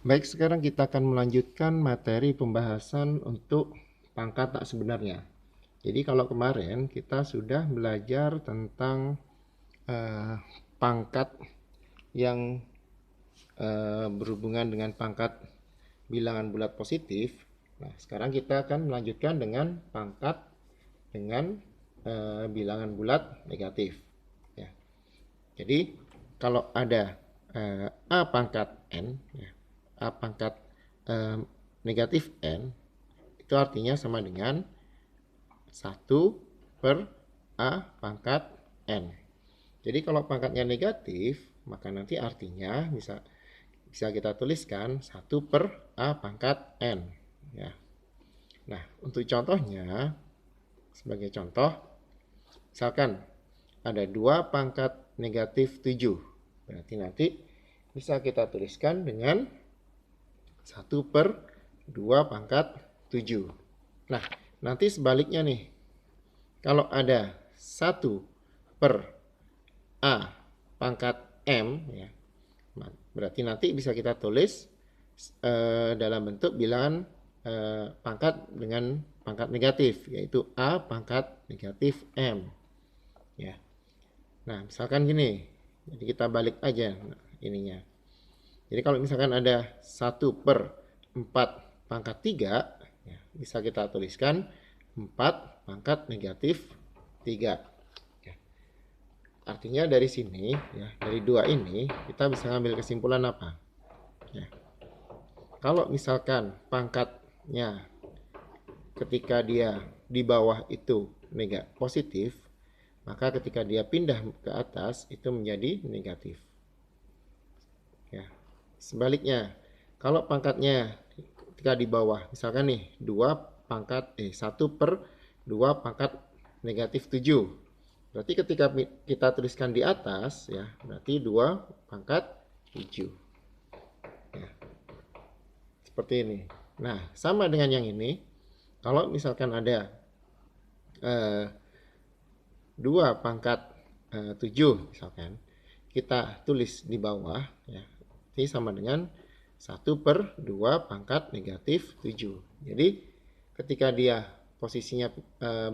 Baik, sekarang kita akan melanjutkan materi pembahasan untuk pangkat tak sebenarnya. Jadi kalau kemarin kita sudah belajar tentang eh, pangkat yang berhubungan dengan pangkat bilangan bulat positif. Nah, sekarang kita akan melanjutkan dengan pangkat dengan bilangan bulat negatif. Ya. Jadi kalau ada A pangkat N, ya, A pangkat eh, negatif N, itu artinya sama dengan 1/A pangkat N. Jadi kalau pangkatnya negatif, maka nanti artinya bisa kita tuliskan 1/A pangkat N. Ya. Nah, untuk contohnya, sebagai contoh, misalkan ada 2 pangkat negatif 7. Berarti nanti bisa kita tuliskan dengan 1/2 pangkat 7. Nah, nanti sebaliknya nih. Kalau ada 1/A pangkat M, ya, berarti nanti bisa kita tulis dalam bentuk bilangan pangkat dengan pangkat negatif, yaitu A pangkat negatif M. Ya. Nah, misalkan gini, jadi kita balik aja ininya. Jadi kalau misalkan ada 1/4 pangkat 3, ya, bisa kita tuliskan 4 pangkat negatif 3. Ya. Artinya dari sini, ya, dari 2 ini, kita bisa ngambil kesimpulan apa? Ya. Kalau misalkan pangkatnya ketika dia di bawah itu positif, maka ketika dia pindah ke atas itu menjadi negatif. Ya. Sebaliknya, kalau pangkatnya ketika di bawah, misalkan nih 1/2 pangkat negatif 7. Berarti ketika kita tuliskan di atas, ya, berarti 2 pangkat 7. Ya, seperti ini. Nah, sama dengan yang ini, kalau misalkan ada 2 pangkat 7 misalkan, kita tulis di bawah, ya, ini sama dengan 1/2 pangkat negatif 7. Jadi ketika dia posisinya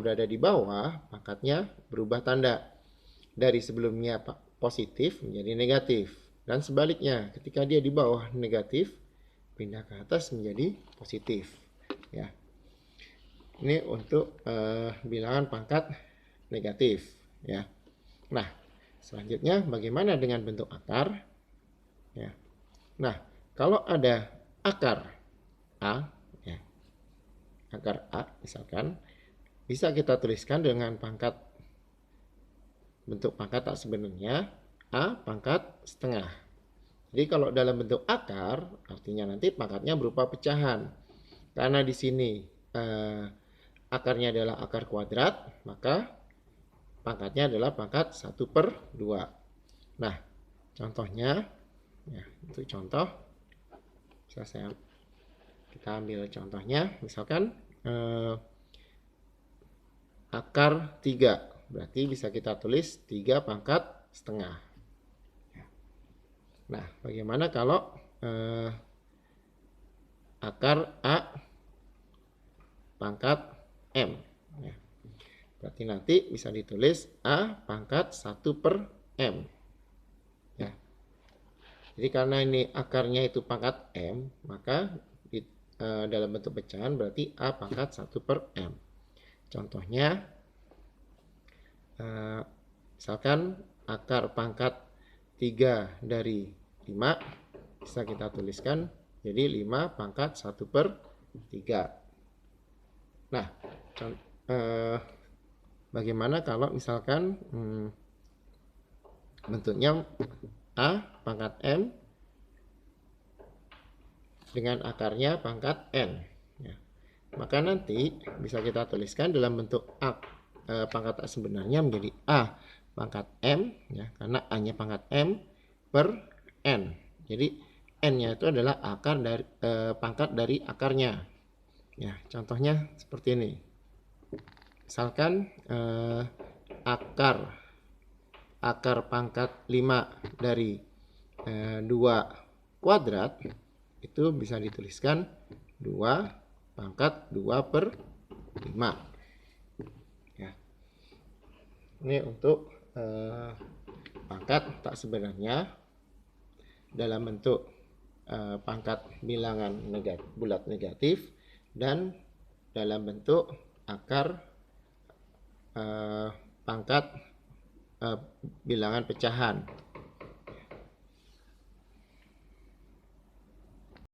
berada di bawah, pangkatnya berubah tanda dari sebelumnya positif menjadi negatif, dan sebaliknya ketika dia di bawah negatif pindah ke atas menjadi positif. Ya, ini untuk bilangan pangkat negatif. Ya. Nah, selanjutnya bagaimana dengan bentuk akar? Ya. Nah, kalau ada akar A, ya, akar A misalkan, bisa kita tuliskan dengan bentuk pangkat tak sebenarnya A pangkat setengah. Jadi kalau dalam bentuk akar, artinya nanti pangkatnya berupa pecahan. Karena di sini akarnya adalah akar kuadrat, maka pangkatnya adalah pangkat 1/2. Nah, contohnya, ya, untuk contoh, kita ambil contohnya, misalkan akar 3, berarti bisa kita tulis 3 pangkat setengah. Nah, bagaimana kalau akar A pangkat M? Ya. Berarti nanti bisa ditulis A pangkat 1/M. Ya. Jadi karena ini akarnya itu pangkat M, maka dalam bentuk pecahan berarti A pangkat 1/M. Contohnya, misalkan akar pangkat 3 dari 5, bisa kita tuliskan jadi 5 pangkat 1/3. Nah, bagaimana kalau misalkan bentuknya A pangkat M dengan akarnya pangkat N, ya. Maka nanti bisa kita tuliskan dalam bentuk pangkat A sebenarnya menjadi A pangkat M, ya, karena A nya pangkat M per N. Jadi N nya itu adalah akar dari pangkat dari akarnya. Ya, contohnya seperti ini. Misalkan akar pangkat 5 dari 2 kuadrat itu bisa dituliskan 2 pangkat 2/5. Ya. Ini untuk pangkat tak sebenarnya dalam bentuk pangkat bilangan bulat negatif dan dalam bentuk akar pangkat bilangan pecahan